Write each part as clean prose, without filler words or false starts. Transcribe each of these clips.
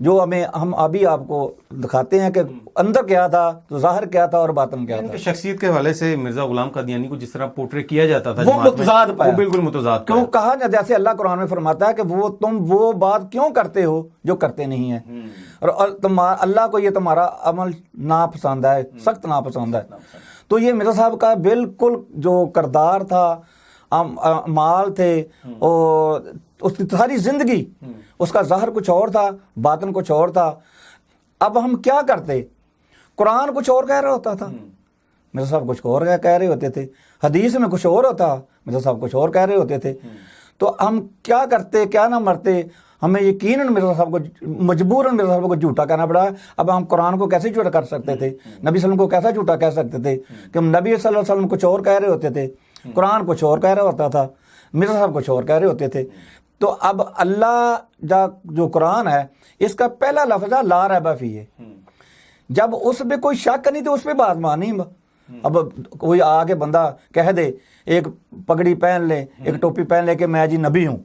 جو ہم ابھی آپ کو دکھاتے ہیں کہ اندر کیا تھا تو ظاہر کیا تھا اور باطن کیا یعنی تھا. کہ شخصیت کے حوالے سے مرزا غلام قادیانی کو جس طرح پورٹریٹ کیا جاتا تھا وہ جماعت میں، متضاد پایا، وہ بالکل متضاد کہ وہ کہا جاتا ہے، جیسے اللہ قرآن میں فرماتا ہے کہ تم وہ بات کیوں کرتے ہو جو کرتے نہیں ہیں، اور اللہ کو یہ تمہارا عمل ناپسند ہے، سخت ناپسند ہے. تو یہ مرزا صاحب کا بالکل جو کردار تھا، مال تھے، اور اس کی ساری زندگی اس کا ظاہر کچھ اور تھا، باطن کچھ اور تھا. اب ہم کیا کرتے؟ قرآن کچھ اور کہہ رہا ہوتا تھا، مرزا صاحب کچھ اور کہہ رہے ہوتے تھے، حدیث میں کچھ اور ہوتا، مرزا صاحب کچھ اور کہہ رہے ہوتے تھے. تو ہم کیا کرتے، کیا نہ مرتے. ہمیں یقیناً مرزا صاحب کو مجبوراً مرزا صاحب کو جھوٹا کہنا پڑا. اب ہم قرآن کو کیسے جھوٹا کر سکتے تھے؟ نبی صلی اللہ علیہ وسلم کو کیسا جھوٹا کہہ سکتے تھے کہ نبی صلی اللہ علیہ وسلم کچھ اور کہہ رہے ہوتے تھے، قرآن کچھ اور کہہ رہا ہوتا تھا، مرزا صاحب کچھ اور کہہ رہے ہوتے تھے. تو اب اللہ جو قرآن ہے اس کا پہلا لفظ ہے لا ریب فیہ. جب اس پہ کوئی شک نہیں تو اس پہ بات مانی. اب کوئی آگے بندہ کہہ دے، ایک پگڑی پہن لے، ایک ٹوپی پہن لے کہ میں جی نبی ہوں،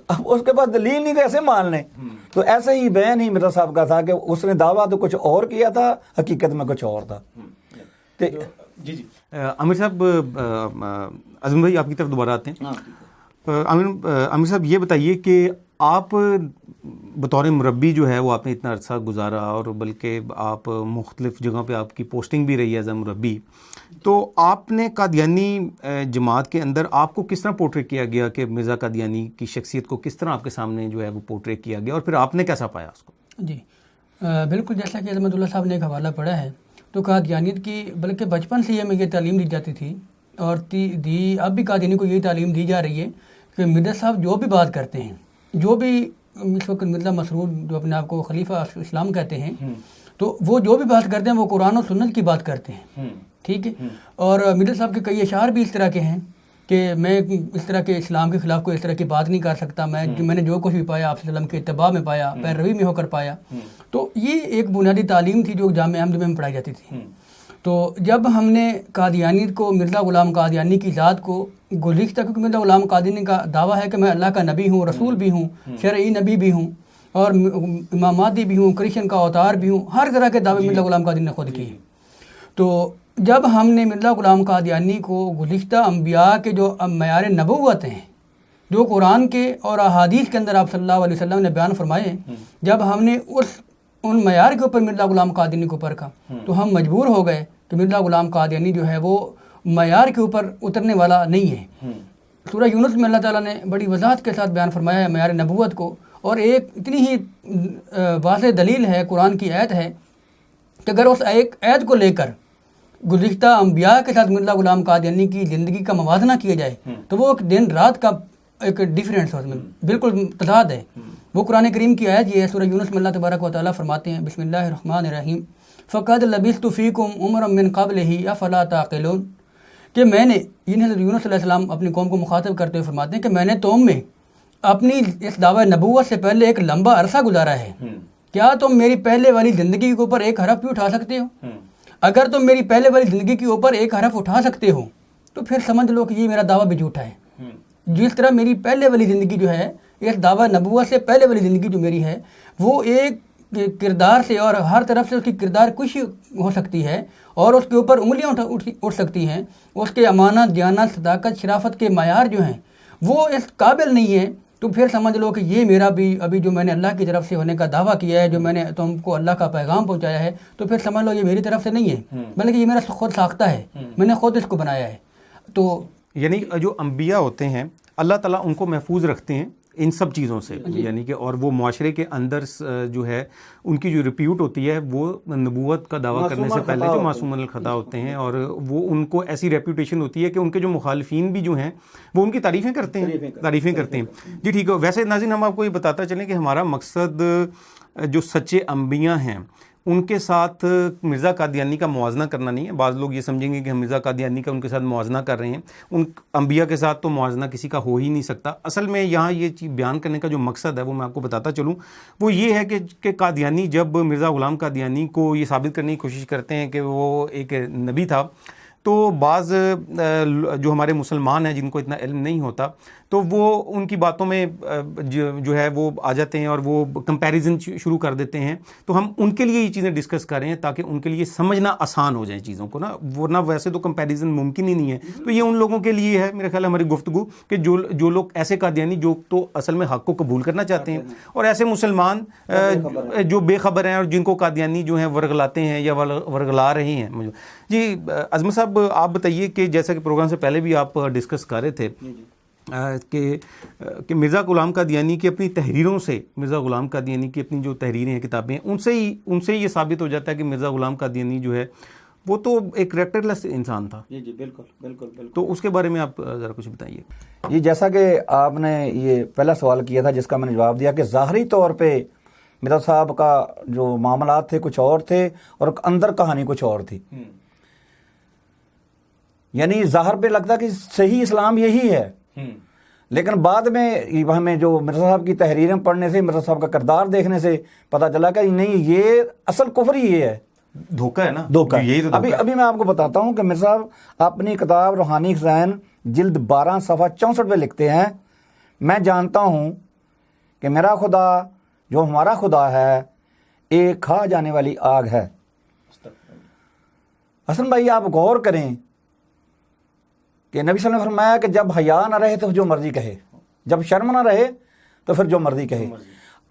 اب اس کے بعد دلیل نہیں تو ایسے مان لیں. تو ایسے ہی بیان ہی مرزا صاحب کا تھا کہ اس نے دعویٰ تو کچھ اور کیا تھا، حقیقت میں کچھ اور تھا. جی عامر صاحب، عظیم بھائی آپ کی طرف دوبارہ آتے ہیں. عامر صاحب یہ بتائیے کہ آپ بطور مربی جو ہے وہ آپ نے اتنا عرصہ گزارا، اور بلکہ آپ مختلف جگہوں پہ آپ کی پوسٹنگ بھی رہی ہے ایز اے مربی، تو آپ نے قادیانی جماعت کے اندر آپ کو کس طرح پورٹریٹ کیا گیا کہ مرزا قادیانی کی شخصیت کو کس طرح آپ کے سامنے جو ہے وہ پورٹریٹ کیا گیا، اور پھر آپ نے کیسا پایا اس کو؟ جی بالکل، جیسا کہ عظمت اللہ صاحب نے ایک حوالہ پڑھا ہے، تو قادیانیت کی بلکہ بچپن سے ہمیں یہ تعلیم دی جاتی تھی، اور اب بھی قادیانی کو یہی تعلیم دی جا رہی ہے کہ مرزا صاحب جو بھی بات کرتے ہیں، جو بھی اس وقت مرزا مسرور جو اپنے آپ کو خلیفہ اسلام کہتے ہیں، تو وہ جو بھی بات کرتے ہیں وہ قرآن و سنت کی بات کرتے ہیں. ٹھیک ہے. اور مرزا صاحب کے کئی اشعار بھی اس طرح کے ہیں کہ میں اس طرح کے اسلام کے خلاف کوئی اس طرح کی بات نہیں کر سکتا، میں نے جو کچھ بھی پایا آپ صلی اللہ علیہ وسلم کے اتباع میں پایا، پیروی میں ہو کر پایا. تو یہ ایک بنیادی تعلیم تھی جو جامعہ احمدیہ میں پڑھائی جاتی تھی. تو جب ہم نے قادیانیت کو، مرزا غلام قادیانی کی ذات کو گزشتہ، کیونکہ مرزا غلام قادیانی کا دعویٰ ہے کہ میں اللہ کا نبی ہوں، رسول بھی ہوں، شرعی نبی بھی ہوں، اور امام مہدی بھی ہوں، کرشن کا اوتار بھی ہوں، ہر طرح کے دعوے مرزا غلام قادیانی نے خود کیے. تو جب ہم نے مرزا غلام قادیانی کو گزشتہ انبیاء کے جو معیار نبوت ہیں، جو قرآن کے اور احادیث کے اندر آپ صلی اللہ علیہ وسلم نے بیان فرمائے، جب ہم نے ان معیار کے اوپر مرزا غلام قادیانی کو پرکھا تو ہم مجبور ہو گئے کہ مرزا غلام قادیانی جو ہے وہ معیار کے اوپر اترنے والا نہیں ہے. سورہ یونس میں اللہ تعالیٰ نے بڑی وضاحت کے ساتھ بیان فرمایا ہے معیار نبوت کو، اور ایک اتنی ہی واضح دلیل ہے، قرآن کی آیت ہے کہ اگر اس ایک آیت کو لے کر گزشتہ انبیاء کے ساتھ مرزا غلام قادیانی کی زندگی کا موازنہ کیا جائے تو وہ ایک دن رات کا ایک ڈیفرنس ہے، بالکل تضاد ہے. وہ قرآن کریم کی آیت یہ ہے، سورہ یونس میں اللہ تبارک و تعالیٰ فرماتے ہیں، بسم اللہ الرحمن الرحیم، فقد لبثت فیکم عمرا من قبلہ افلا تعقلون، کہ میں نے، یعنی حضرت یونس علیہ السلام اپنی قوم کو مخاطب کرتے ہوئے فرماتے ہیں کہ میں نے تم میں اپنی اس دعوی نبوت سے پہلے ایک لمبا عرصہ گزارا ہے، کیا تم میری پہلے والی زندگی کے اوپر ایک حرف بھی اٹھا سکتے ہو؟ اگر تم میری پہلے والی زندگی کے اوپر ایک حرف اٹھا سکتے ہو تو پھر سمجھ لو کہ یہ میرا دعویٰ بھی جھوٹا ہے. جس طرح میری پہلے والی زندگی جو ہے، اس دعویٰ نبوت سے پہلے والی زندگی جو میری ہے، وہ ایک کردار سے اور ہر طرف سے اس کی کردار کشی ہو سکتی ہے، اور اس کے اوپر انگلیاں اٹھ سکتی ہیں، اس کے امانت، دیانت، صداقت، شرافت کے معیار جو ہیں وہ اس قابل نہیں ہے، تو پھر سمجھ لو کہ یہ میرا بھی ابھی جو میں نے اللہ کی طرف سے ہونے کا دعویٰ کیا ہے، جو میں نے تم کو اللہ کا پیغام پہنچایا ہے، تو پھر سمجھ لو یہ میری طرف سے نہیں ہے، بلکہ یہ میرا خود ساختہ ہے، میں نے خود اس کو بنایا ہے. تو یعنی جو انبیاء ہوتے ہیں اللہ تعالیٰ ان کو محفوظ رکھتے ہیں ان سب چیزوں سے، یعنی کہ اور وہ معاشرے کے اندر جو ہے ان کی جو ریپیوٹ ہوتی ہے وہ نبوت کا دعویٰ کرنے سے پہلے جو معصوم الخطا ہوتے ہیں، اور وہ ان کو ایسی ریپیوٹیشن ہوتی ہے کہ ان کے جو مخالفین بھی جو ہیں وہ ان کی تعریفیں کرتے ہیں. جی ٹھیک ہے. ویسے ناظرین ہم آپ کو یہ بتاتا چلیں کہ ہمارا مقصد جو سچے انبیاء ہیں ان کے ساتھ مرزا قادیانی کا موازنہ کرنا نہیں ہے. بعض لوگ یہ سمجھیں گے کہ ہم مرزا قادیانی کا ان کے ساتھ موازنہ کر رہے ہیں، ان انبیاء کے ساتھ تو موازنہ کسی کا ہو ہی نہیں سکتا. اصل میں یہاں یہ چیز بیان کرنے کا جو مقصد ہے وہ میں آپ کو بتاتا چلوں، وہ یہ ہے کہ قادیانی جب مرزا غلام قادیانی کو یہ ثابت کرنے کی کوشش کرتے ہیں کہ وہ ایک نبی تھا، تو بعض جو ہمارے مسلمان ہیں جن کو اتنا علم نہیں ہوتا تو وہ ان کی باتوں میں جو ہے وہ آ جاتے ہیں اور وہ کمپیریزن شروع کر دیتے ہیں. تو ہم ان کے لیے یہ چیزیں ڈسکس کر رہے ہیں تاکہ ان کے لیے سمجھنا آسان ہو جائیں چیزوں کو نا, ورنہ ویسے تو کمپیریزن ممکن ہی نہیں ہے. تو یہ ان لوگوں کے لیے ہے میرا خیال ہے ہماری گفتگو کہ جو لوگ ایسے قادیانی جو تو اصل میں حق کو قبول کرنا چاہتے ہیں, اور ایسے مسلمان جو بے خبر ہیں اور جن کو قادیانی جو ہیں ورگلاتے ہیں یا ورگلا رہے ہیں. جی عظمت صاحب آپ بتائیے کہ جیسا کہ پروگرام سے پہلے بھی آپ ڈسکس کر رہے تھے کہ مرزا غلام قادیانی کی اپنی تحریروں سے, مرزا غلام قادیانی کی اپنی جو تحریریں ہیں, کتابیں ہیں, ان سے ہی یہ ثابت ہو جاتا ہے کہ مرزا غلام قادیانی جو ہے وہ تو ایک کریکٹر لیس انسان تھا. جی بالکل. تو اس کے بارے میں آپ ذرا کچھ بتائیے. یہ جیسا کہ آپ نے یہ پہلا سوال کیا تھا جس کا میں نے جواب دیا کہ ظاہری طور پہ مرزا صاحب کا جو معاملات تھے کچھ اور تھے اور اندر کہانی کچھ اور تھی. یعنی ظاہر پہ لگتا کہ صحیح اسلام یہی ہے, لیکن بعد میں ہمیں جو مرزا صاحب کی تحریریں پڑھنے سے, مرزا صاحب کا کردار دیکھنے سے پتہ چلا کہ نہیں, یہ اصل کفر ہی یہ ہے, دھوکہ ہے نا, دھوکہ. یہی تو ابھی میں آپ کو بتاتا ہوں کہ مرزا صاحب اپنی کتاب روحانی خزائن جلد 12 صفحہ 64 پہ لکھتے ہیں, میں جانتا ہوں کہ میرا خدا جو ہمارا خدا ہے ایک کھا جانے والی آگ ہے. حسن بھائی آپ غور کریں کہ نبی صلی اللہ علیہ وسلم نے فرمایا کہ جب حیا نہ رہے تو جو مرضی کہے, جب شرم نہ رہے تو پھر جو مرضی کہے.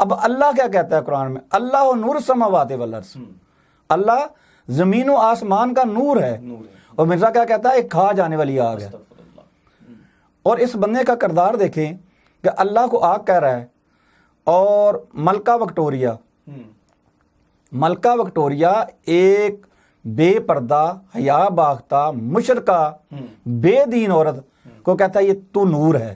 اب اللہ کیا کہتا ہے قرآن میں, اللہ نور السماوات والارض, اللہ زمین و آسمان کا نور ہے, اور مرزا کیا کہتا ہے ایک کھا جانے والی آگ ہے. اور اس بندے کا کردار دیکھیں کہ اللہ کو آگ کہہ رہا ہے, اور ملکہ وکٹوریا ایک بے پردہ حیا باختہ مشرکہ بے دین عورت کو کہتا ہے یہ تو نور ہے,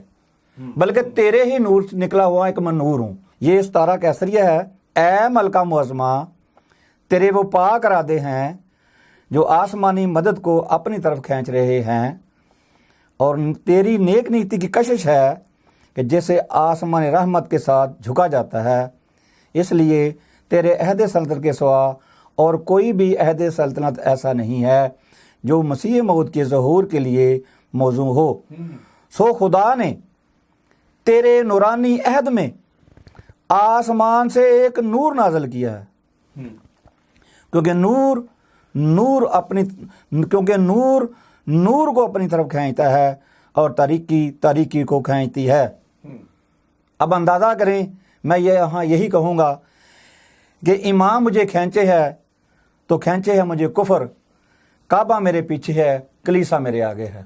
بلکہ تیرے ہی نور سے نکلا ہوا ایک میں نور ہوں. یہ ستارہ کیسریہ ہے, اے ملکہ معظمہ تیرے وہ پاک ارادے ہیں جو آسمانی مدد کو اپنی طرف کھینچ رہے ہیں, اور تیری نیک نیتی کی کشش ہے کہ جیسے آسمان رحمت کے ساتھ جھکا جاتا ہے, اس لیے تیرے عہد سلطنت کے سوا اور کوئی بھی عہد سلطنت ایسا نہیں ہے جو مسیح موعود کے ظہور کے لیے موزوں ہو. سو خدا نے تیرے نورانی عہد میں آسمان سے ایک نور نازل کیا ہے, کیونکہ نور کو اپنی طرف کھینچتا ہے اور تاریکی کو کھینچتی ہے. اب اندازہ کریں, میں یہاں یہی کہوں گا کہ امام مجھے کھینچے ہے تو کھینچے ہے مجھے کفر, کعبہ میرے پیچھے ہے, کلیسا میرے آگے ہے.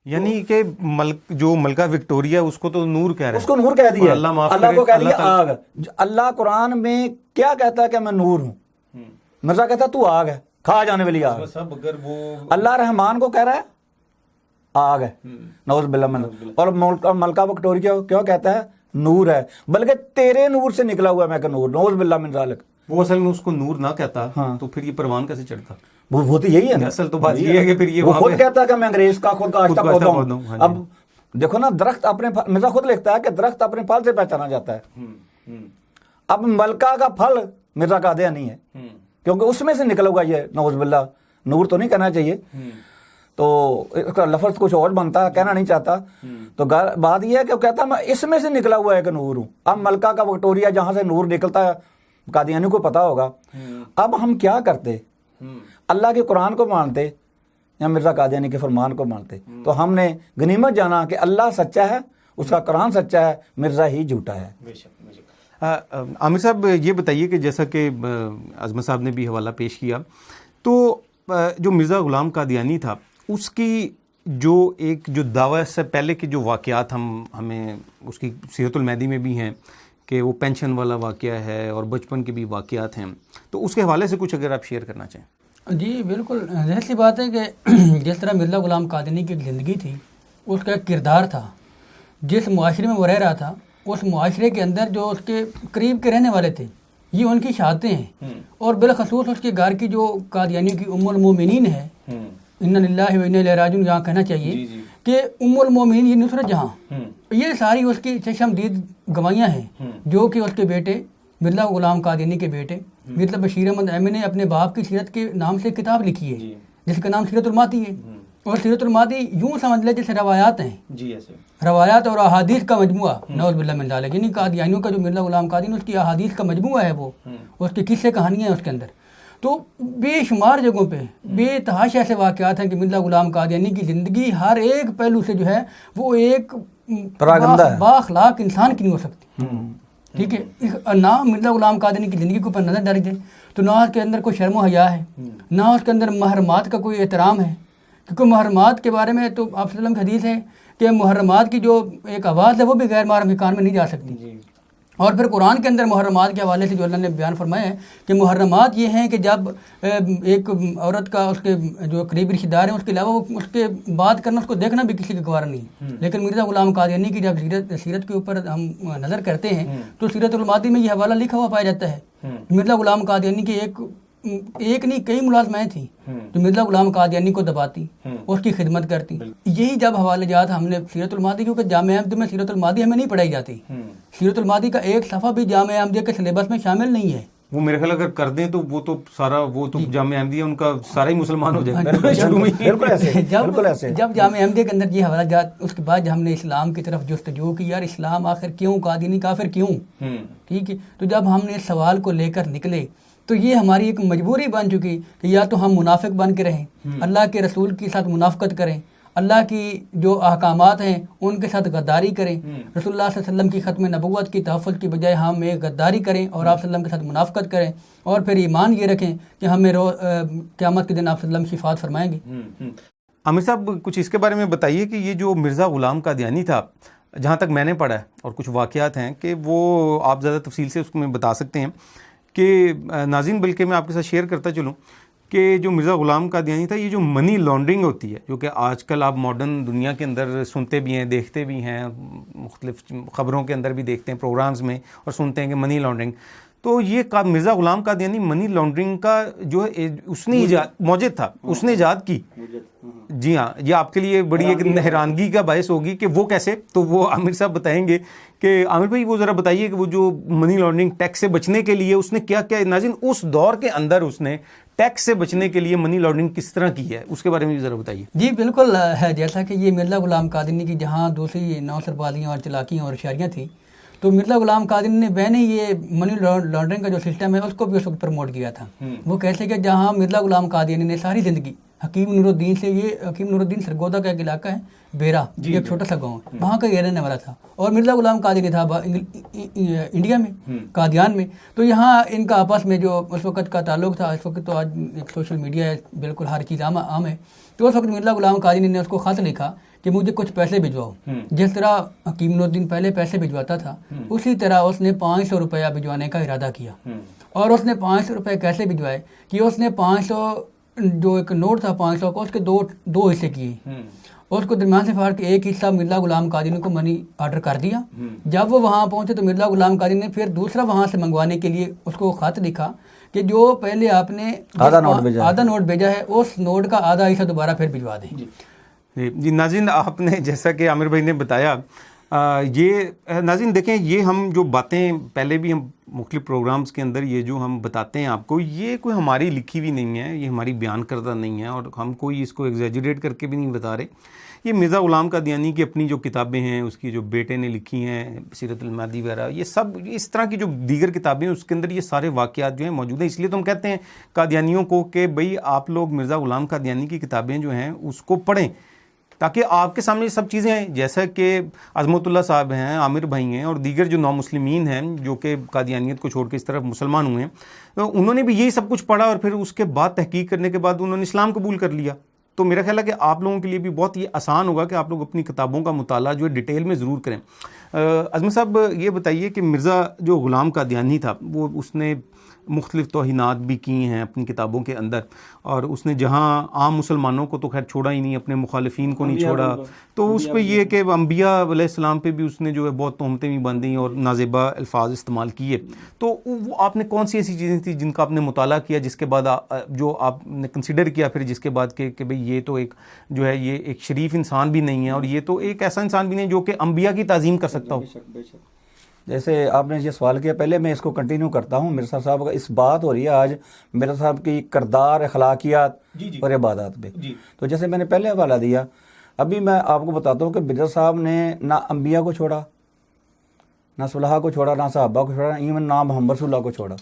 یعنی کہ جو ملکہ وکٹوریا اس کو تو نور کہہ رہے ہیں, اس کو نور کہہ دیا, اللہ کو کہہ دیا آگ. اللہ قرآن میں کیا کہتا ہے کہ میں نور ہوں, مرزا کہتا ہے تو آگ ہے, کھا جانے والی آگ. اللہ رحمان کو کہہ رہا ہے آگ ہے, نعوذ باللہ من. اور ملکہ وکٹوریا کیا کہتا ہے نور ہے, بلکہ تیرے نور سے نکلا ہوا میں کہ نور, نعوذ باللہ من ذالک. وہ اصل میں اس کو نور نہ کہتا تو پھر یہ پروان کیسے چڑھتا؟ وہ تو یہی ہے نا, اصل تو بات یہ ہے کہ پھر یہ وہ خود کہتا ہے کہ میں انگریز کا خود کا آہستہ پودا ہوں. اب دیکھو نا, درخت اپنے مرزا خود لکھتا ہے کہ درخت اپنے پھل سے پہچانا جاتا ہے. اب ملکہ کا پھل مرزا قادیانی ہے, کیونکہ اس میں سے نکلا ہوا یہ, نعوذ باللہ. نور تو نہیں کہنا چاہیے, تو اس کا لفظ کچھ اور بنتا ہے, کہنا نہیں چاہتا. تو بات یہ ہے کہ وہ کہتا ہے میں اس میں سے نکلا ہوا ہے کہ نور ہوں. اب ملکہ کا وکٹوریا جہاں سے نور نکلتا ہے قادیانی کو پتا ہوگا. اب ہم کیا کرتے, اللہ کے قرآن کو مانتے یا مرزا قادیانی کے فرمان کو مانتے؟ تو ہم نے غنیمت جانا کہ اللہ سچا ہے, اس کا قرآن سچا ہے, مرزا ہی جھوٹا ہے. عامر صاحب یہ بتائیے کہ جیسا کہ عظمت صاحب نے بھی حوالہ پیش کیا, تو جو مرزا غلام قادیانی تھا اس کی جو دعویٰ سے پہلے کے جو واقعات ہمیں اس کی سیرت المہدی میں بھی ہیں کہ وہ پینشن والا واقعہ ہے اور بچپن کے بھی واقعات ہیں, تو اس کے حوالے سے کچھ اگر آپ شیئر کرنا چاہیں. جی بالکل, ظاہر سی بات ہے کہ جس طرح مرزا غلام قادیانی کی ایک زندگی تھی, اس کا ایک کردار تھا, جس معاشرے میں وہ رہ رہا تھا اس معاشرے کے اندر جو اس کے قریب کے رہنے والے تھے یہ ان کی شہادتیں ہیں, اور بالخصوص اس کے گھر کی جو قادیانیوں کی ام المومنین ہے, انا للہ و انا الیہ راجعون, یہاں کہنا چاہیے کہ ام المومنین یہ نصرت جہاں, یہ ساری اس کی چشمدید گواہیاں ہیں جو کہ اس کے بیٹے مرزا غلام قادیانی کے بیٹے مرزا بشیر احمد احمد نے اپنے باپ کی سیرت کے نام سے کتاب لکھی ہے, جس کا نام سیرت الماضی ہے. اور سیرت الماضی یوں سمجھ لے جیسے روایات ہیں, جی ایسے روایات اور احادیث کا مجموعہ, نعوذ باللہ من ذالک. یعنی قادیانیوں کا جو مرزا غلام قادری اس کی احادیث کا مجموعہ ہے وہ, اس کے قصے کہانیاں ہیں اس کے اندر. تو بے شمار جگہوں پہ بے تحاشا ایسے واقعات ہیں کہ مرزا غلام قادیانی کی زندگی ہر ایک پہلو سے جو ہے وہ ایک بااخلاق انسان کی نہیں ہو سکتی. ٹھیک ہے, نہ مرزا غلام قادیانی کی زندگی کے اوپر نظر ڈالی جائے تو نہ اس کے اندر کوئی شرم و حیا ہے, نہ اس کے اندر محرمات کا کوئی احترام ہے. کیونکہ محرمات کے بارے میں تو آپ صلی اللہ علیہ وسلم کی حدیث ہے کہ محرمات کی جو ایک آواز ہے وہ بھی غیر محرم کے کان میں نہیں جا سکتی. اور پھر قرآن کے اندر محرمات کے حوالے سے جو اللہ نے بیان فرمایا ہے کہ محرمات یہ ہیں کہ جب ایک عورت کا اس کے جو قریبی رشتہ دار ہیں اس کے علاوہ وہ اس کے بات کرنا, اس کو دیکھنا بھی کسی کا گوارا نہیں. لیکن مرزا غلام قادیانی کی جب سیرت کے اوپر ہم نظر کرتے ہیں تو سیرت الماضی میں یہ حوالہ لکھا ہوا پایا جاتا ہے. مرزا غلام قادیانی کی ایک نہیں کئی ملازمائیں تھیں جو مرزا غلام قادیانی کو دباتی, اس کی خدمت کرتی. یہی جب حوالے جات ہم نے سیرت الماضی, کیونکہ جامعہ احمدیہ میں سیرت الماضی ہمیں نہیں پڑھائی جاتی, سیرت الماضی کا ایک صفحہ بھی جامعہ احمدیہ کے سلیبس میں شامل نہیں ہے. وہ میرے خیال اگر کر دیں تو وہ تو سارا وہ تو جامعہ احمدیہ ان کا سارا ہی مسلمان ہو جائے شروع میں. جب جامعہ احمدیہ کے اندر یہ حوالہ جات, اس کے بعد ہم نے اسلام کی طرف جستجو کی, یار اسلام آخر کیوں, قادیانی کافر کیوں, ٹھیک ہے. تو جب ہم نے اس سوال کو لے کر نکلے تو یہ ہماری ایک مجبوری بن چکی کہ یا تو ہم منافق بن کے رہیں, اللہ کے رسول کے ساتھ منافقت کریں, اللہ کی جو احکامات ہیں ان کے ساتھ غداری کریں, رسول اللہ صلی اللہ علیہ وسلم کی ختم نبوت کی تحفظ کی بجائے ہم ایک غداری کریں اور آپ صلی اللہ علیہ وسلم کے ساتھ منافقت کریں, اور پھر ایمان یہ رکھیں کہ ہمیں قیامت کے دن آپ صلی اللہ علیہ وسلم شفاعت فرمائیں گے. عامر صاحب کچھ اس کے بارے میں بتائیے کہ یہ جو مرزا غلام قادیانی تھا, جہاں تک میں نے پڑھا ہے اور کچھ واقعات ہیں کہ وہ آپ زیادہ تفصیل سے اس کو میں بتا سکتے ہیں کہ ناظرین, بلکہ میں آپ کے ساتھ شیئر کرتا چلوں کہ جو مرزا غلام قادیانی تھا, یہ جو منی لانڈرنگ ہوتی ہے جو کہ آج کل آپ ماڈرن دنیا کے اندر سنتے بھی ہیں, دیکھتے بھی ہیں, مختلف خبروں کے اندر بھی دیکھتے ہیں, پروگرامز میں, اور سنتے ہیں کہ منی لانڈرنگ. تو یہ مرزا غلام قادیانی منی لانڈرنگ کا جو اس نے موجد تھا, اس نے ایجاد کی. جی ہاں, یہ آپ کے لیے بڑی ایک حیرانگی کا باعث ہوگی کہ وہ کیسے, تو وہ عامر صاحب بتائیں گے. کہ عامر بھائی وہ ذرا بتائیے کہ وہ جو منی لانڈرنگ ٹیکس سے بچنے کے لیے اس نے کیا کیا, ناظرین اس دور کے اندر اس نے ٹیکس سے بچنے کے لیے منی لانڈرنگ کس طرح کی ہے, اس کے بارے میں بھی ذرا بتائیے. جی بالکل ہے, جیسا کہ یہ مرزا غلام قادری کی جہاں دوسری نوسر بازیاں اور چلاکیاں اور ہوشیاریاں تھیں, تو مرزا غلام قادری نے بہنے یہ منی لانڈرنگ کا جو سسٹم ہے اس کو بھی اس وقت پروموٹ کیا تھا. وہ کیسے کہ جہاں مرزا غلام قادری نے ساری زندگی حکیم نور الدین سے, یہ حکیم نور الدین سرگودا کا ایک علاقہ ہے بیرا, یہ ایک چھوٹا سا گاؤں ہے, وہاں کا یہ رہنے والا تھا, اور مرزا غلام قادری تھا انڈیا میں قادیان میں. تو یہاں ان کا آپس میں جو اس وقت کا تعلق تھا, اس وقت تو آج ایک سوشل میڈیا ہے, بالکل ہر چیز عام ہے, تو اس وقت مرزا غلام قادری نے اس کو خط لکھا کہ مجھے کچھ پیسے بھجواؤ. جس طرح حکیم نور الدین پہلے پیسے بھجواتا تھا اسی طرح اس نے 500 روپیہ بھجوانے کا ارادہ کیا. اور اس نے 500 روپے کیسے بھجوائے کہ اس نے 500 جو ایک نوٹ تھا 500 کا, اس کے دو حصے کیے, اور اس کو درمیان سے پھاڑ کے ایک حصہ مرزا غلام قادری کو منی آرڈر کر دیا. جب وہ وہاں پہنچے تو مرزا غلام قادری نے پھر دوسرا وہاں سے منگوانے کے لیے اس کو خط لکھا کہ جو پہلے آپ نے آدھا نوٹ بھیجا ہے اس نوٹ کا آدھا حصہ دوبارہ پھر بھجوا دیں. جی ناظرین, آپ نے جیسا کہ عامر بھائی نے بتایا, یہ ناظرین دیکھیں, یہ ہم جو باتیں پہلے بھی ہم مختلف پروگرامز کے اندر یہ جو ہم بتاتے ہیں آپ کو, یہ کوئی ہماری لکھی ہوئی نہیں ہے, یہ ہماری بیان کردہ نہیں ہے, اور ہم کوئی اس کو ایگزیجریٹ کر کے بھی نہیں بتا رہے. یہ مرزا غلام قادیانی کی اپنی جو کتابیں ہیں, اس کی جو بیٹے نے لکھی ہیں, سیرت الماضی وغیرہ, یہ سب اس طرح کی جو دیگر کتابیں ہیں اس کے اندر یہ سارے واقعات جو ہیں موجود ہیں. اس لیے تو ہم کہتے ہیں قادیانیوں کو کہ بھئی آپ لوگ مرزا غلام قادیانی کی کتابیں جو ہیں اس کو پڑھیں, تاکہ آپ کے سامنے یہ سب چیزیں ہیں, جیسا کہ عظمت اللہ صاحب ہیں, عامر بھائی ہیں, اور دیگر جو نامسلمین ہیں جو کہ قادیانیت کو چھوڑ کے اس طرف مسلمان ہوئے ہیں, تو انہوں نے بھی یہی سب کچھ پڑھا, اور پھر اس کے بعد تحقیق کرنے کے بعد انہوں نے اسلام قبول کر لیا. تو میرا خیال ہے کہ آپ لوگوں کے لیے بھی بہت یہ آسان ہوگا کہ آپ لوگ اپنی کتابوں کا مطالعہ جو ہے ڈیٹیل میں ضرور کریں. عظمت صاحب یہ بتائیے کہ مرزا جو غلام قادیانی تھا وہ اس نے مختلف توہینات بھی کی ہیں اپنی کتابوں کے اندر, اور اس نے جہاں عام مسلمانوں کو تو خیر چھوڑا ہی نہیں, اپنے مخالفین کو نہیں چھوڑا, تو اس پہ یہ کہ انبیاء علیہ السلام پہ بھی اس نے جو ہے بہت تہمتیں بھی باندھی اور نازیبا الفاظ استعمال کیے. تو وہ آپ نے کون سی ایسی چیزیں تھیں جن کا آپ نے مطالعہ کیا, جس کے بعد جو آپ نے کنسیڈر کیا پھر جس کے بعد کہ بھئی یہ تو ایک جو ہے یہ ایک شریف انسان بھی نہیں ہے, اور یہ تو ایک ایسا انسان بھی نہیں جو کہ انبیاء کی تعظیم کر سکتا ہو. جیسے آپ نے یہ سوال کیا، پہلے میں اس کو کنٹینیو کرتا ہوں. مرزا صاحب کا اس بات ہو رہی ہے آج مرزا صاحب کی کردار، اخلاقیات اور عبادات پہ. تو جیسے میں نے پہلے حوالہ دیا، ابھی میں آپ کو بتاتا ہوں کہ مرزا صاحب نے نہ انبیاء کو چھوڑا، نہ صلحاء کو چھوڑا، نہ صحابہ کو چھوڑا، ایون نہ محمد صلی اللہ کو چھوڑا.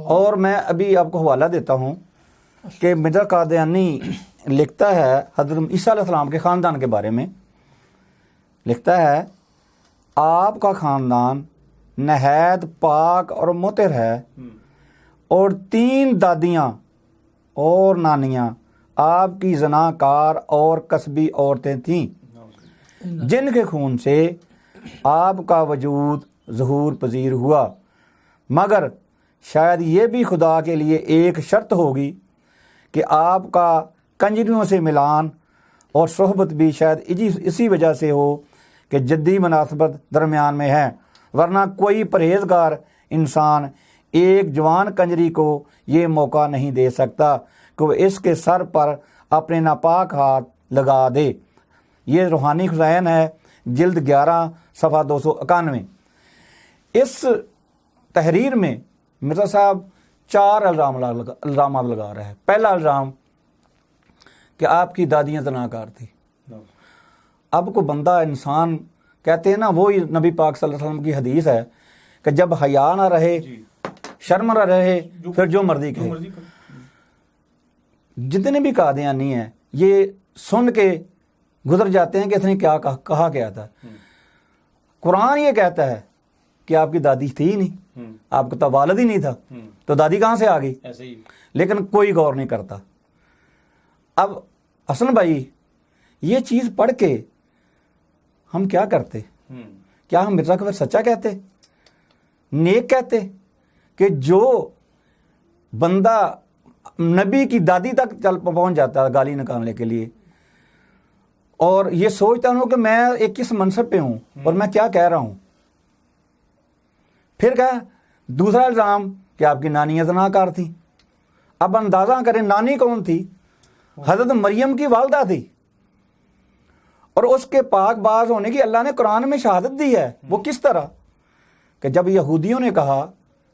اور میں ابھی آپ کو حوالہ دیتا ہوں کہ مرزا قادیانی لکھتا ہے حضرت عیسیٰ علیہ السلام کے خاندان کے بارے میں، لکھتا ہے آپ کا خاندان نہایت پاک اور مطہر ہے، اور 3 دادیاں اور نانیاں آپ کی زناکار اور کسبی عورتیں تھیں، جن کے خون سے آپ کا وجود ظہور پذیر ہوا. مگر شاید یہ بھی خدا کے لیے ایک شرط ہوگی کہ آپ کا کنجریوں سے ملان اور صحبت بھی شاید اسی وجہ سے ہو کہ جدی مناسبت درمیان میں ہے، ورنہ کوئی پرہیزگار انسان ایک جوان کنجری کو یہ موقع نہیں دے سکتا کہ وہ اس کے سر پر اپنے ناپاک ہاتھ لگا دے. یہ روحانی خزائن ہے، جلد 11 صفحہ 291. اس تحریر میں مرزا صاحب 4 الزامات لگا رہے ہیں. پہلا الزام کہ آپ کی دادیاں زناکار تھی. اب کو بندہ انسان کہتے ہیں نا، وہی نبی پاک صلی اللہ علیہ وسلم کی حدیث ہے کہ جب حیا نہ رہے، شرم نہ رہے، پھر جو مرضی کہے. جتنے بھی قادیانی ہیں یہ سن کے گزر جاتے ہیں کہ اس نے کیا کہا کیا تھا. قرآن یہ کہتا ہے کہ آپ کی دادی تھی ہی نہیں، آپ کا تو والد ہی نہیں تھا، تو دادی کہاں سے آ گئی؟ لیکن کوئی غور نہیں کرتا. اب حسن بھائی، یہ چیز پڑھ کے ہم کیا کرتے؟ کیا ہم مرزا کو پھر سچا کہتے، نیک کہتے؟ کہ جو بندہ نبی کی دادی تک چل پہنچ جاتا ہے گالی نکالنے کے لیے، اور یہ سوچتا ہوں کہ میں ایک کس منصب پہ ہوں اور میں کیا کہہ رہا ہوں. پھر کہا دوسرا الزام کہ آپ کی نانیاں زناکار تھیں. اب اندازہ کریں نانی کون تھی؟ حضرت مریم کی والدہ تھی، اور اس کے پاک باز ہونے کی اللہ نے قرآن میں شہادت دی ہے. وہ کس طرح کہ جب یہودیوں نے کہا،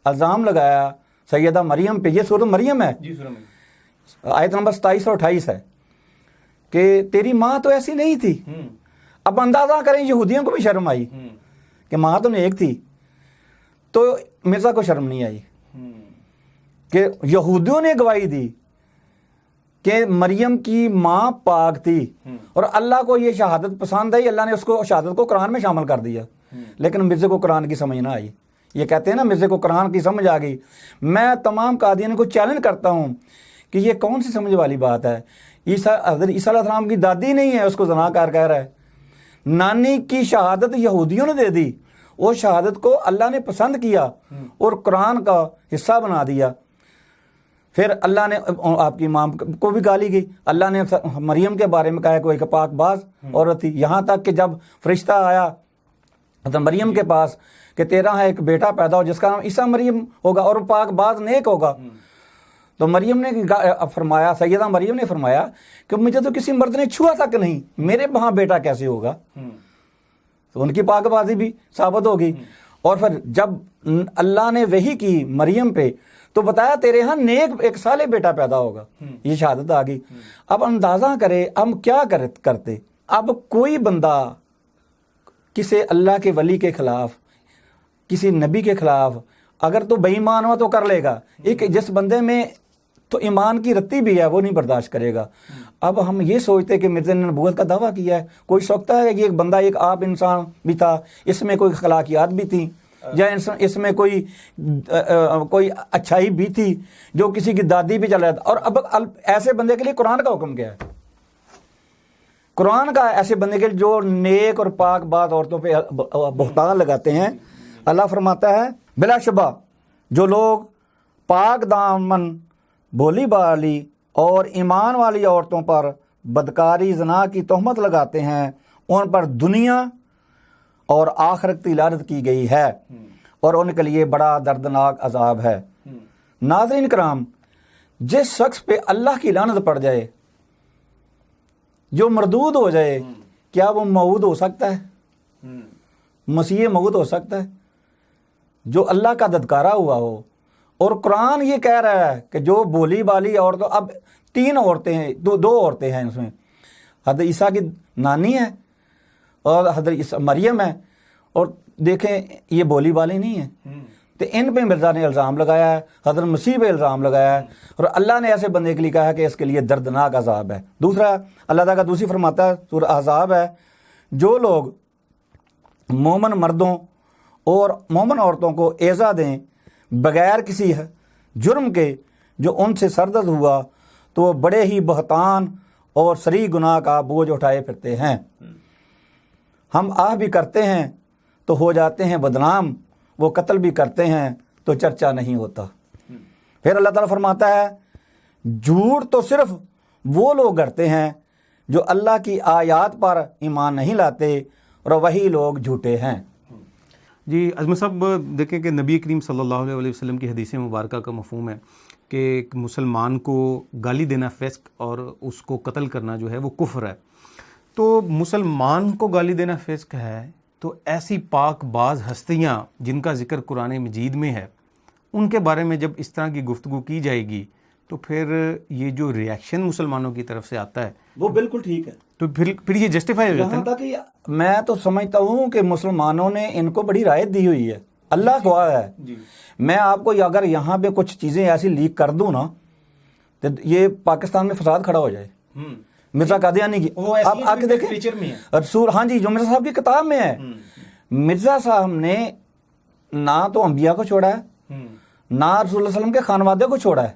الزام لگایا سیدہ مریم پہ، یہ سورۃ مریم ہے، آیت نمبر 27 اور 28 ہے کہ تیری ماں تو ایسی نہیں تھی. اب اندازہ کریں یہودیوں کو بھی شرم آئی کہ ماں تو نیک تھی، تو مرزا کو شرم نہیں آئی کہ یہودیوں نے گواہی دی کہ مریم کی ماں پاک تھی، اور اللہ کو یہ شہادت پسند آئی، اللہ نے اس کو شہادت کو قرآن میں شامل کر دیا. لیکن مرزا کو قرآن کی سمجھ نہ آئی. یہ کہتے ہیں نا مرزا کو قرآن کی سمجھ آ گئی. میں تمام قادیان کو چیلنج کرتا ہوں کہ یہ کون سی سمجھ والی بات ہے؟ حضرت عیسیٰ علیہ السلام کی دادی نہیں ہے، اس کو زناکار کہہ رہا ہے. نانی کی شہادت یہودیوں نے دے دی، وہ شہادت کو اللہ نے پسند کیا اور قرآن کا حصہ بنا دیا. پھر اللہ نے آپ کی ماں کو بھی گالی گئی. اللہ نے مریم کے بارے میں کہا کہ وہ ایک پاک باز عورت تھی. یہاں تک کہ جب فرشتہ آیا مریم کے پاس کہ تیرا ہے ایک بیٹا پیدا ہو جس کا نام عیسیٰ مریم ہوگا اور وہ پاک باز نیک ہوگا، تو مریم نے فرمایا، سیدہ مریم نے فرمایا کہ مجھے تو کسی مرد نے چھوا تک نہیں، میرے وہاں بیٹا کیسے ہوگا؟ تو ان کی پاک بازی بھی ثابت ہوگی. اور پھر جب اللہ نے وحی کی مریم پہ تو بتایا تیرے ہاں نیک ایک صالح بیٹا پیدا ہوگا. یہ شہادت آ گئی. اب اندازہ کرے ہم کیا کرتے. اب کوئی بندہ کسی اللہ کے ولی کے خلاف، کسی نبی کے خلاف اگر تو بے ایمان ہوا تو کر لے گا، ایک جس بندے میں تو ایمان کی رتی بھی ہے وہ نہیں برداشت کرے گا. اب ہم یہ سوچتے کہ مرزا نے نبوت کا دعویٰ کیا ہے، کوئی سوچتا ہے کہ یہ ایک بندہ ایک عام انسان بھی تھا، اس میں کوئی اخلاقیات بھی تھیں، یا اس میں کوئی اچھائی بھی تھی جو کسی کی دادی بھی چل رہا تھا. اور اب ایسے بندے کے لیے قرآن کا حکم کیا ہے؟ قرآن کا ایسے بندے کے لیے جو نیک اور پاک باز عورتوں پہ بہتان لگاتے ہیں، اللہ فرماتا ہے بلا شبہ جو لوگ پاک دامن بولی بالی اور ایمان والی عورتوں پر بدکاری زنا کی تہمت لگاتے ہیں، ان پر دنیا اور آخرت کی لعنت کی گئی ہے اور ان کے لیے بڑا دردناک عذاب ہے. ناظرین کرام، جس شخص پہ اللہ کی لعنت پڑ جائے، جو مردود ہو جائے، کیا وہ موعود ہو سکتا ہے؟ مسیح موعود ہو سکتا ہے جو اللہ کا ددکارا ہوا ہو؟ اور قرآن یہ کہہ رہا ہے کہ جو بولی بالی عورتوں، اب 3 عورتیں ہیں، دو عورتیں ہیں اس میں، حضرت عیسیٰ کی نانی ہے اور حضرت مریم ہے، اور دیکھیں یہ بولی بالی نہیں ہے، تو ان پہ مرزا نے الزام لگایا ہے، حضرت مسیح پہ الزام لگایا ہے، اور اللہ نے ایسے بندے کے لیے کہا ہے کہ اس کے لیے دردناک عذاب ہے۔ دوسرا اللہ تعالیٰ دوسری فرماتا ہے، سورہ احزاب ہے، جو لوگ مومن مردوں اور مومن عورتوں کو ایذا دیں بغیر کسی جرم کے جو ان سے سرزد ہوا، تو وہ بڑے ہی بہتان اور صریح گناہ کا بوجھ اٹھائے پھرتے ہیں۔ ہم آہ بھی کرتے ہیں تو ہو جاتے ہیں بدنام، وہ قتل بھی کرتے ہیں تو چرچا نہیں ہوتا۔ پھر اللہ تعالیٰ فرماتا ہے جھوٹ تو صرف وہ لوگ کرتے ہیں جو اللہ کی آیات پر ایمان نہیں لاتے، اور وہی لوگ جھوٹے ہیں۔ جی عظمت صاحب، دیکھیں کہ نبی کریم صلی اللہ علیہ وسلم کی حدیث مبارکہ کا مفہوم ہے کہ ایک مسلمان کو گالی دینا فسق اور اس کو قتل کرنا جو ہے وہ کفر ہے۔ تو مسلمان کو گالی دینا فسق ہے، تو ایسی پاک باز ہستیاں جن کا ذکر قرآن مجید میں ہے، ان کے بارے میں جب اس طرح کی گفتگو کی جائے گی تو پھر یہ جو ریاکشن مسلمانوں کی طرف سے آتا ہے وہ بالکل ٹھیک ہے، تو پھر یہ جسٹیفائی ہو جاتا ہے۔ یہاں تک کہ میں تو سمجھتا ہوں کہ مسلمانوں نے ان کو بڑی رعایت دی ہوئی ہے، اللہ گواہ ہے۔ میں آپ کو اگر یہاں پہ کچھ چیزیں ایسی لیک کر دوں نا تو یہ پاکستان میں فساد کھڑا ہو جائے۔ مرزا قادیانی کی آپ آ کے دیکھیں رسول، ہاں جی، جو مرزا صاحب کی کتاب میں ہے، مرزا صاحب نے نہ تو انبیاء کو چھوڑا ہے، نہ رسول اللہ علیہ وسلم کے خانوادے کو چھوڑا ہے۔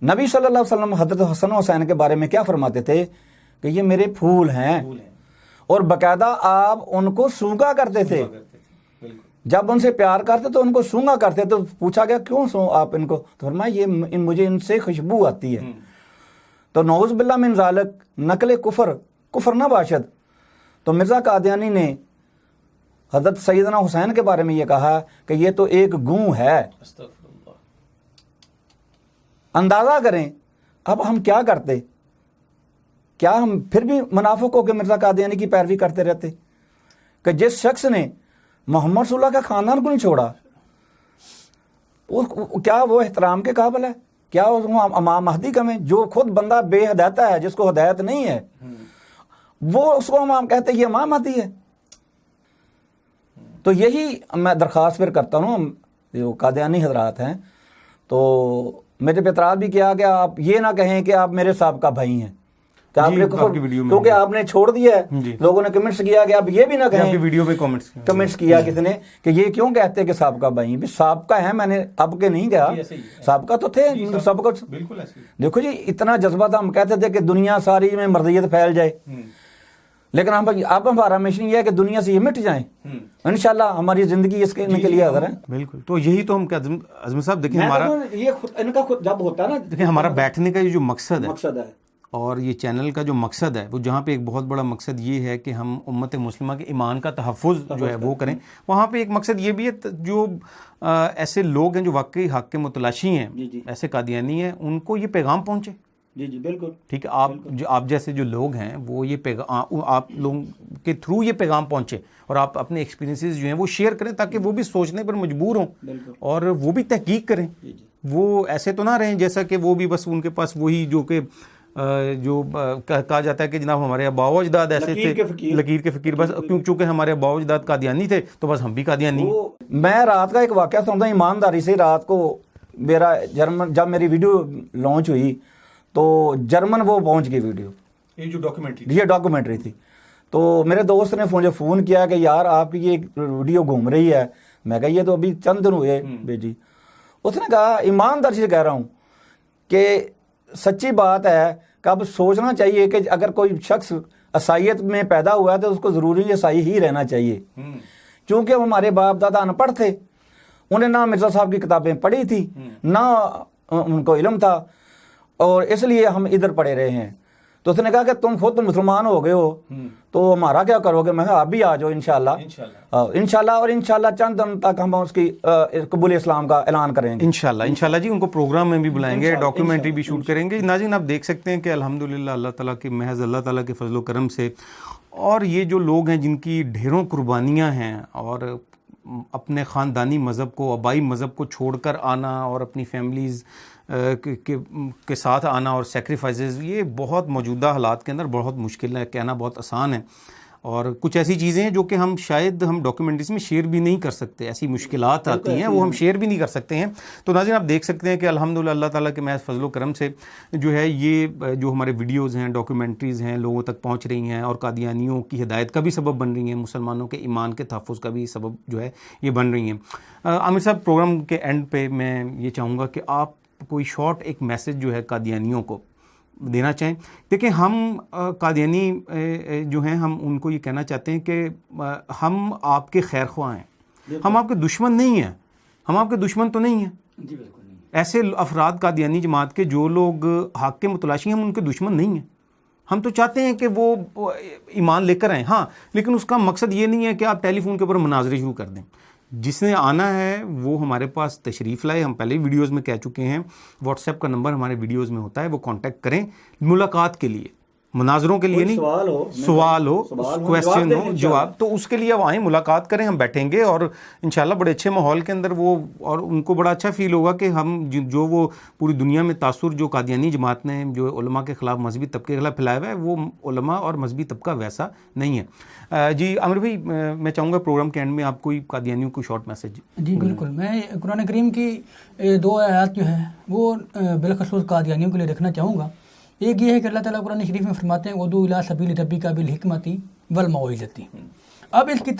نبی صلی اللہ علیہ وسلم حضرت حسن و حسین کے بارے میں کیا فرماتے تھے کہ یہ میرے پھول ہیں، اور باقاعدہ آپ ان کو سونگا کرتے تھے، جب ان سے پیار کرتے تو ان کو سونگا کرتے۔ تو پوچھا گیا کیوں سو آپ ان کو؟ تو فرمایا یہ مجھے ان سے خوشبو آتی ہے۔ تو نعوذ باللہ من ذالک، نقل کفر نہ باشد۔ تو مرزا قادیانی نے حضرت سیدنا حسین کے بارے میں یہ کہا کہ یہ تو ایک گوں ہے۔ اندازہ کریں اب ہم کیا کرتے، کیا ہم پھر بھی منافق ہو کے مرزا قادیانی کی پیروی کرتے رہتے کہ جس شخص نے محمد صلی اللہ کا خاندان کو نہیں چھوڑا، کیا وہ احترام کے قابل ہے؟ کیا وہ امام مہدی کا میں جو خود بندہ بے ہدایت ہے، جس کو ہدایت نہیں ہے، وہ اس کو امام کہتے ہیں یہ امام مہدی ہے؟ تو یہی میں درخواست پھر کرتا ہوں، جو قادیانی حضرات ہیں تو میرے پہ اعتراض بھی کیا کہ آپ یہ نہ کہیں کہ آپ میرے صاحب کا بھائی ہیں، کہ آپ نے کیونکہ آپ نے چھوڑ دیا ہے، لوگوں نے کمنٹس کیا کہ آپ یہ بھی نہ کہیں، ویڈیو پہ کمنٹس کیا کسی نے کہ یہ کیوں کہتے ہیں کہ سابقہ بھائی بھی سابقہ ہیں، میں نے اب کے نہیں کہا، سابقہ تو تھے سابقہ۔ دیکھو جی اتنا جذبہ تھا، ہم کہتے تھے کہ دنیا ساری میں مردیت پھیل جائے، لیکن اب ہمارا مشن یہ ہے کہ دنیا سے یہ مٹ جائیں، انشاءاللہ ہماری زندگی اس کے لیے حاضر ہے۔ بالکل، تو یہی تو ہم عظمت صاحب دیکھیں ہمارا یہ ان کا خود جب ہوتا ہے نا، دیکھیں ہمارا بیٹھنے کا یہ جو مقصد ہے اور یہ چینل کا جو مقصد ہے، وہ جہاں پہ ایک بہت بڑا مقصد یہ ہے کہ ہم امت مسلمہ کے ایمان کا تحفظ جو ہے وہ کریں، وہاں پہ ایک مقصد یہ بھی ہے جو ایسے لوگ ہیں جو واقعی حق کے متلاشی ہیں، ایسے قادیانی ہیں، ان کو یہ پیغام پہنچے۔ جی بالکل ٹھیک ہے، آپ جیسے جو لوگ ہیں وہ یہ پیغام آپ لوگوں کے تھرو یہ پیغام پہنچے، اور آپ اپنے ایکسپیرینسز جو ہیں وہ شیئر کریں تاکہ وہ بھی سوچنے پر مجبور ہوں اور وہ بھی تحقیق کریں۔ وہ ایسے تو نہ رہیں جیسا کہ وہ بھی بس ان کے پاس وہی جو کہ کہا جاتا ہے کہ جناب ہمارے اباء و اجداد ایسے تھے، لکیر کے فقیر، بس چونکہ ہمارے اباء و اجداد قادیانی تھے تو بس ہم بھی قادیانی۔ میں رات کا ایک واقعہ سنتا ہوں ایمانداری سے، رات کو میرا جرمن جب میری ویڈیو لانچ ہوئی تو جرمن وہ پہنچ گئی ویڈیو، یہ ڈاکومنٹری تھی، تو میرے دوست نے مجھے فون کیا کہ یار آپ کی یہ ویڈیو گھوم رہی ہے۔ میں کہا یہ تو ابھی چند دن ہوئے بیٹی۔ اس نے کہا ایمانداری سے کہہ رہا ہوں کہ سچی بات ہے کہ اب سوچنا چاہیے کہ اگر کوئی شخص عیسائیت میں پیدا ہوا ہے تو اس کو ضروری عیسائی ہی رہنا چاہیے، چونکہ ہمارے باپ دادا ان پڑھ تھے، انہیں نہ مرزا صاحب کی کتابیں پڑھی تھی، نہ ان کو علم تھا، اور اس لیے ہم ادھر پڑے رہے ہیں۔ تو اس نے کہا کہ تم خود مسلمان ہو گئے ہو تو ہمارا کیا کرو گے؟ میں کہا آپ بھی آ جاؤ انشاءاللہ اور انشاءاللہ چند دن تک ہم اس کی قبول اسلام کا اعلان کریں گے انشاءاللہ جی. ان کو پروگرام میں بھی بلائیں گے, ڈاکیومنٹری بھی شوٹ کریں گے. ناظرین آپ دیکھ سکتے ہیں کہ الحمدللہ اللہ تعالیٰ کے محض اللہ تعالیٰ کے فضل و کرم سے, اور یہ جو لوگ ہیں جن کی ڈھیروں قربانیاں ہیں اور اپنے خاندانی مذہب کو, آبائی مذہب کو چھوڑ کر آنا اور اپنی فیملیز کے ساتھ آنا اور سیکریفائسز, یہ بہت موجودہ حالات کے اندر بہت مشکل ہے, کہنا بہت آسان ہے. اور کچھ ایسی چیزیں ہیں جو کہ ہم شاید ہم ڈاکیومنٹریز میں شیئر بھی نہیں کر سکتے, ایسی مشکلات آتی ہیں وہ ہم شیئر بھی نہیں کر سکتے ہیں. تو ناظرین آپ دیکھ سکتے ہیں کہ الحمدللہ اللہ تعالیٰ کے محض فضل و کرم سے جو ہے یہ جو ہمارے ویڈیوز ہیں, ڈاکیومنٹریز ہیں, لوگوں تک پہنچ رہی ہیں اور قادیانیوں کی ہدایت کا بھی سبب بن رہی ہیں, مسلمانوں کے ایمان کے تحفظ کا بھی سبب جو ہے یہ بن رہی ہیں. عامر صاحب, پروگرام کے اینڈ پہ میں یہ چاہوں گا کہ آپ کوئی شارٹ ایک میسج جو ہے قادیانیوں کو دینا چاہیں. دیکھیں ہم قادیانی جو ہیں ہم ان کو یہ کہنا چاہتے ہیں کہ ہم آپ کے خیر خواہ ہیں, ہم آپ کے دشمن نہیں ہیں, ہم آپ کے دشمن تو نہیں ہیں. جی بالکل نہیں. ایسے افراد قادیانی جماعت کے جو لوگ حق کے متلاشی ہیں ہم ان کے دشمن نہیں ہیں. ہم تو چاہتے ہیں کہ وہ ایمان لے کر آئیں, ہاں, لیکن اس کا مقصد یہ نہیں ہے کہ آپ ٹیلی فون کے اوپر مناظرے شروع کر دیں. جس نے آنا ہے وہ ہمارے پاس تشریف لائے. ہم پہلے ویڈیوز میں کہہ چکے ہیں, واٹس ایپ کا نمبر ہمارے ویڈیوز میں ہوتا ہے, وہ کانٹیکٹ کریں ملاقات کے لیے, مناظروں کے لیے نہیں, سوال ہو کویسچن ہو جواب, تو اس کے لیے وہ آئیں, ملاقات کریں, ہم بیٹھیں گے اور انشاءاللہ بڑے اچھے ماحول کے اندر وہ, اور ان کو بڑا اچھا فیل ہوگا کہ ہم جو وہ پوری دنیا میں تاثر جو قادیانی جماعت نے جو علماء کے خلاف, مذہبی طبقے کے خلاف پھیلایا ہوا ہے, وہ علماء اور مذہبی طبقہ ویسا نہیں ہے. جی عامر بھائی, میں چاہوں گا پروگرام کے اینڈ میں آپ کوئی قادیانیوں کو شارٹ میسج. جی بالکل, میں قرآن کریم کی 2 آیات جو ہیں وہ بالخصوص قادیانیوں کے لیے رکھنا چاہوں گا. ایک یہ ہے کہ اللہ تعالیٰ قرآن شریف میں فرماتے ہیں ادعو الی سبیل ربک بالحکمۃ والموعظۃ. اب اس کی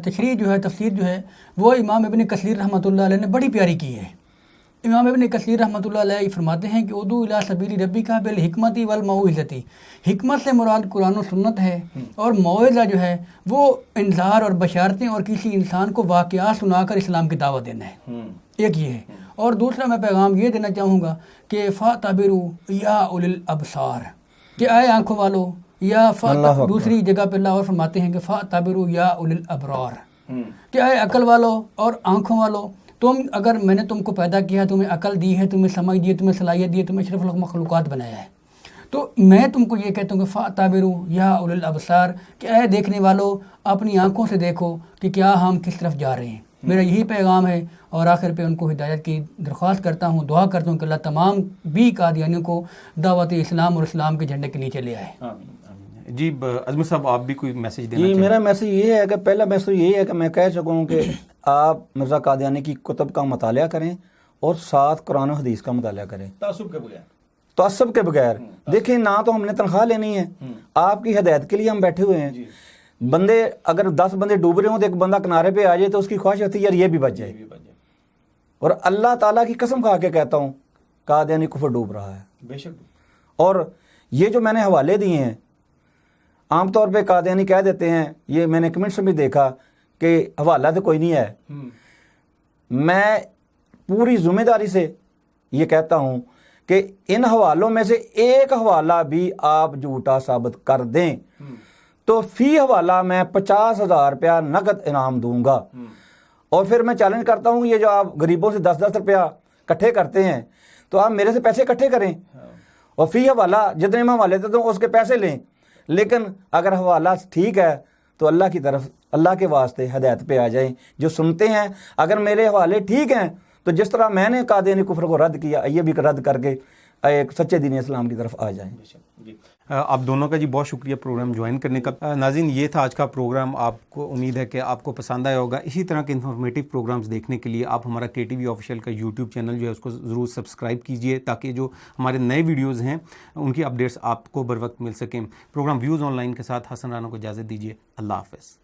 تشریح جو ہے, تفسیر جو ہے, وہ امام ابن کثیر رحمۃ اللہ علیہ نے بڑی پیاری کی ہے. امام ابن کثیر رحمۃ اللہ علیہ فرماتے ہیں کہ ادعو الی سبیل ربک بالحکمۃ والموعظۃ. حکمت سے مراد قرآن و سنت ہے, اور موعظہ جو ہے وہ انذار اور بشارتیں اور کسی انسان کو واقعات سنا کر اسلام کی دعوت دینا ہے. ایک یہ ہے. اور دوسرا میں پیغام یہ دینا چاہوں گا کہ فَاعْتَبِرُوا یا اُولِي الْأَبْصَارِ, کہ آئے آنکھوں والو, یا دوسری جگہ پہ اللہ اور فرماتے ہیں کہ فَاعْتَبِرُوا یا اُولِي الْأَبْرَارِ, کہ آئے عقل والو اور آنکھوں والو, تم اگر میں نے تم کو پیدا کیا, تمہیں عقل دی ہے, تمہیں سمجھ دی ہے, تمہیں صلاحیت دی ہے, تمہیں اشرف المخلوقات بنایا ہے, تو میں تم کو یہ کہتا ہوں کہ فَاعْتَبِرُوا یا اُولِي الْأَبْصَارِ, کہ اے دیکھنے والو اپنی آنکھوں سے دیکھو کہ کیا ہم کس طرف جا رہے ہیں. میرا یہی پیغام ہے, اور آخر پہ ان کو ہدایت کی درخواست کرتا ہوں, دعا کرتا ہوں کہ اللہ تمام بھی قادیانیوں کو دعوت اسلام اور اسلام کے جھنڈے کے نیچے لے آئے. جی عظمت صاحب, آپ بھی کوئی میسج دینا جی چاہیں؟ میرا میسج یہ ہے کہ پہلا میسج یہی ہے کہ میں کہہ سکوں کہ آپ مرزا قادیانی کی کتب کا مطالعہ کریں اور ساتھ قرآن و حدیث کا مطالعہ کریں تعصب کے بغیر. دیکھیں نہ تو ہم نے تنخواہ لینی ہے, آپ کی ہدایت کے لیے ہم بیٹھے ہوئے ہیں. بندے اگر 10 بندے ڈوب رہے ہوں تو ایک بندہ کنارے پہ آ جائے تو اس کی خواہش ہوتی ہے یار یہ بھی بچ جائے. اور اللہ تعالیٰ کی قسم کھا کے کہتا ہوں قادیانی کفر ڈوب رہا ہے بے شک. اور یہ جو میں نے حوالے دیے ہیں, عام طور پہ قادیانی کہہ دیتے ہیں, یہ میں نے کمنٹس میں بھی دیکھا کہ حوالہ تو کوئی نہیں ہے. میں پوری ذمہ داری سے یہ کہتا ہوں کہ ان حوالوں میں سے ایک حوالہ بھی آپ جھوٹا ثابت کر دیں تو فی حوالہ میں 50,000 روپیہ نقد انعام دوں گا. اور پھر میں چیلنج کرتا ہوں یہ جو آپ غریبوں سے 10-10 روپیہ اکٹھے کرتے ہیں تو آپ میرے سے پیسے اکٹھے کریں اور فی حوالہ جتنے میں حوالے دیتا ہوں اس کے پیسے لیں. لیکن اگر حوالہ ٹھیک ہے تو اللہ کی طرف, اللہ کے واسطے ہدایت پہ آ جائیں. جو سنتے ہیں اگر میرے حوالے ٹھیک ہیں تو جس طرح میں نے قادیانی کفر کو رد کیا یہ بھی رد کر کے ایک سچے دین اسلام کی طرف آ جائیں. آپ دونوں کا جی بہت شکریہ پروگرام جوائن کرنے کا. ناظرین یہ تھا آج کا پروگرام, آپ کو امید ہے کہ آپ کو پسند آیا ہوگا. اسی طرح کے انفارمیٹیو پروگرامز دیکھنے کے لیے آپ ہمارا KTV آفیشیل کا یوٹیوب چینل جو ہے اس کو ضرور سبسکرائب کیجئے تاکہ جو ہمارے نئے ویڈیوز ہیں ان کی اپڈیٹس آپ کو بر وقت مل سکیں. پروگرام ویوز آن لائن کے ساتھ حسن رانا کو اجازت دیجیے. اللہ حافظ.